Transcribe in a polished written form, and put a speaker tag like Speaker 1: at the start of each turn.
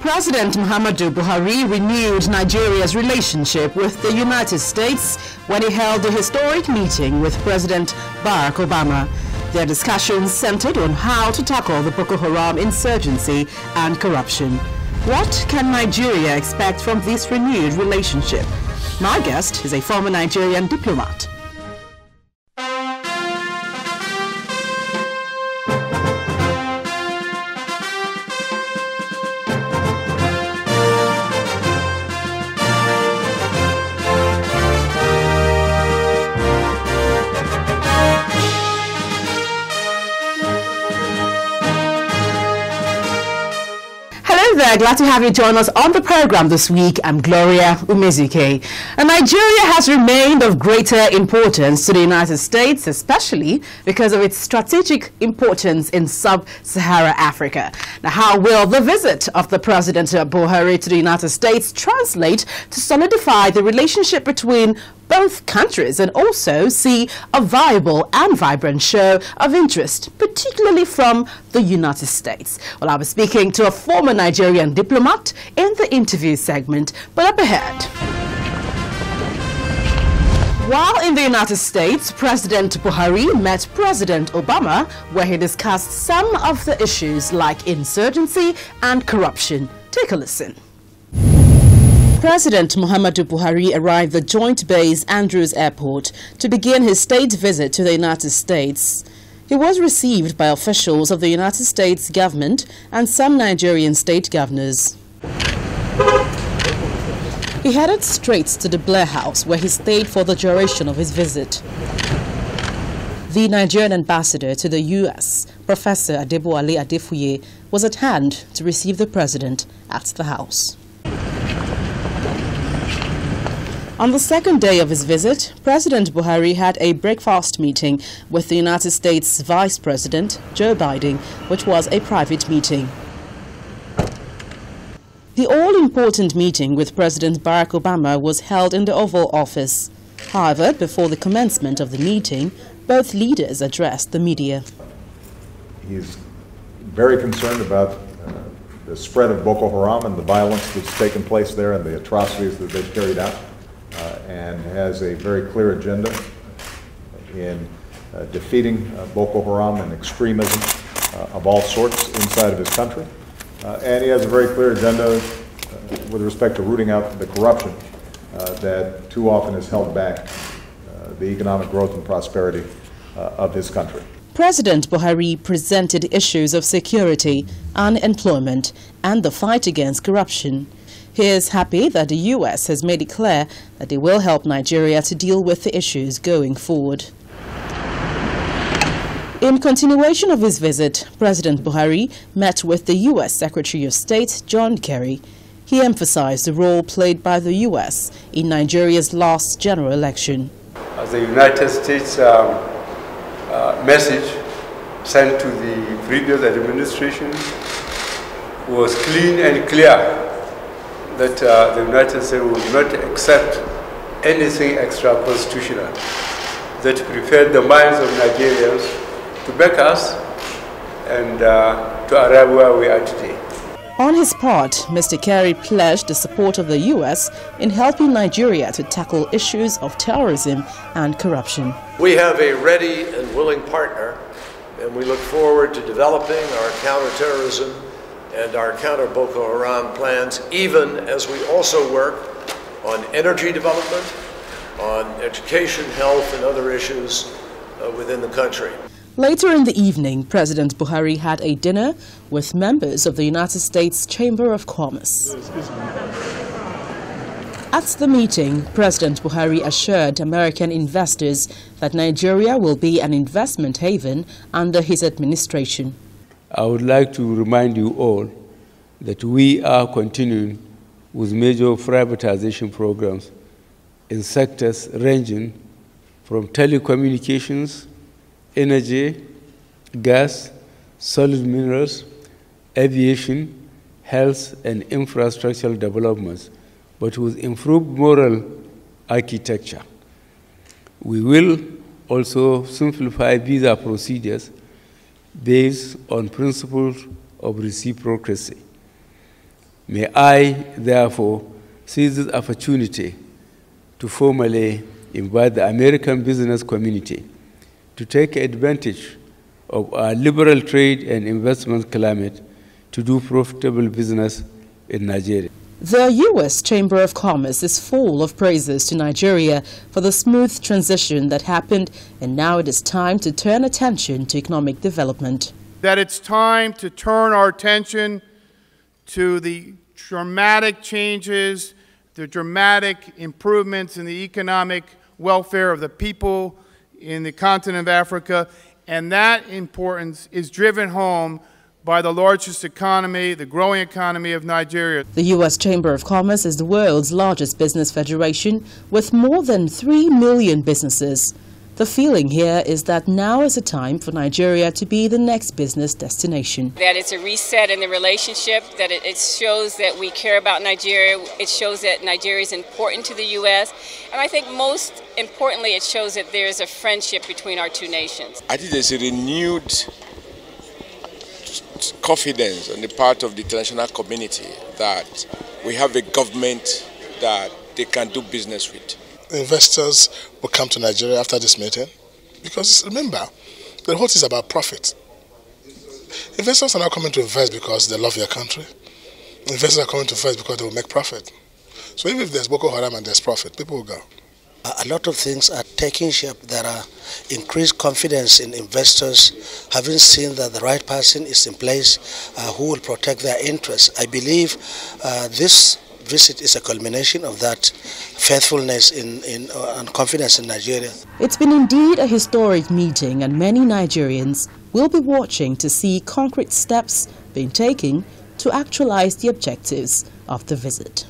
Speaker 1: President Muhammadu Buhari renewed Nigeria's relationship with the United States when he held a historic meeting with President Barack Obama. Their discussions centered on how to tackle the Boko Haram insurgency and corruption. What can Nigeria expect from this renewed relationship? My guest is a former Nigerian diplomat. Glad to have you join us on the program this week. I'm Gloria Umezuke. And Nigeria has remained of greater importance to the United States, especially because of its strategic importance in sub-Saharan Africa. Now, how will the visit of the President Buhari to the United States translate to solidify the relationship between both countries and also see a viable and vibrant show of interest, particularly from the United States? Well, I'll be speaking to a former Nigerian diplomat in the interview segment, but up ahead. While in the United States, President Buhari met President Obama, where he discussed some of the issues like insurgency and corruption. Take a listen. President Muhammadu Buhari arrived at Joint Base Andrews Airport to begin his state visit to the United States. He was received by officials of the United States government and some Nigerian state governors. He headed straight to the Blair House, where he stayed for the duration of his visit. The Nigerian ambassador to the U.S., Professor Adeboale Adefuye, was at hand to receive the president at the house. On the second day of his visit, President Buhari had a breakfast meeting with the United States Vice President, Joe Biden, which was a private meeting. The all-important meeting with President Barack Obama was held in the Oval Office. However, before the commencement of the meeting, both leaders addressed the media.
Speaker 2: He's very concerned about the spread of Boko Haram and the violence that's taken place there and the atrocities that they've carried out. And has a very clear agenda in defeating Boko Haram and extremism of all sorts inside of his country. And he has a very clear agenda with respect to rooting out the corruption that too often has held back the economic growth and prosperity of his country.
Speaker 1: President Buhari presented issues of security, unemployment, and the fight against corruption. He is happy that the U.S. has made it clear that they will help Nigeria to deal with the issues going forward. In continuation of his visit, President Buhari met with the U.S. Secretary of State, John Kerry. He emphasized the role played by the U.S. in Nigeria's last general election.
Speaker 3: As the United States message sent to the previous administration was clean and clear, that the United States will not accept anything extra-constitutional that prepared the minds of Nigerians to back us and to arrive where we are today.
Speaker 1: On his part, Mr. Kerry pledged the support of the U.S. in helping Nigeria to tackle issues of terrorism and corruption.
Speaker 4: We have a ready and willing partner, and we look forward to developing our counterterrorism and our counter-Boko Haram plans, even as we also work on energy development, on education, health, and other issues within the country.
Speaker 1: Later in the evening, President Buhari had a dinner with members of the United States Chamber of Commerce. At the meeting, President Buhari assured American investors that Nigeria will be an investment haven under his administration.
Speaker 5: I would like to remind you all that we are continuing with major privatization programs in sectors ranging from telecommunications, energy, gas, solid minerals, aviation, health, and infrastructural developments, but with improved moral architecture. We will also simplify visa procedures based on principles of reciprocity. May I, therefore, seize this opportunity to formally invite the American business community to take advantage of our liberal trade and investment climate to do profitable business in Nigeria.
Speaker 1: The U.S. Chamber of Commerce is full of praises to Nigeria for the smooth transition that happened, and now it is time to turn attention to economic development.
Speaker 6: That it's time to turn our attention to the dramatic changes, the dramatic improvements in the economic welfare of the people in the continent of Africa, and that importance is driven home by the largest economy, the growing economy of Nigeria.
Speaker 1: The U.S. Chamber of Commerce is the world's largest business federation with more than 3 million businesses. The feeling here is that now is the time for Nigeria to be the next business destination.
Speaker 7: That it's a reset in the relationship, that it shows that we care about Nigeria, it shows that Nigeria is important to the U.S., and I think most importantly it shows that there is a friendship between our two nations.
Speaker 8: I think there's a renewed confidence on the part of the international community that we have a government that they can do business with.
Speaker 9: Investors will come to Nigeria after this meeting because, remember, the whole thing is about profit. Investors are not coming to invest because they love your country. Investors are coming to invest because they will make profit. So even if there's Boko Haram and there's profit, people will go.
Speaker 10: A lot of things are taking shape. There are increased confidence in investors, having seen that the right person is in place who will protect their interests. I believe this visit is a culmination of that faithfulness and confidence in Nigeria.
Speaker 1: It's been indeed a historic meeting, and many Nigerians will be watching to see concrete steps being taken to actualize the objectives of the visit.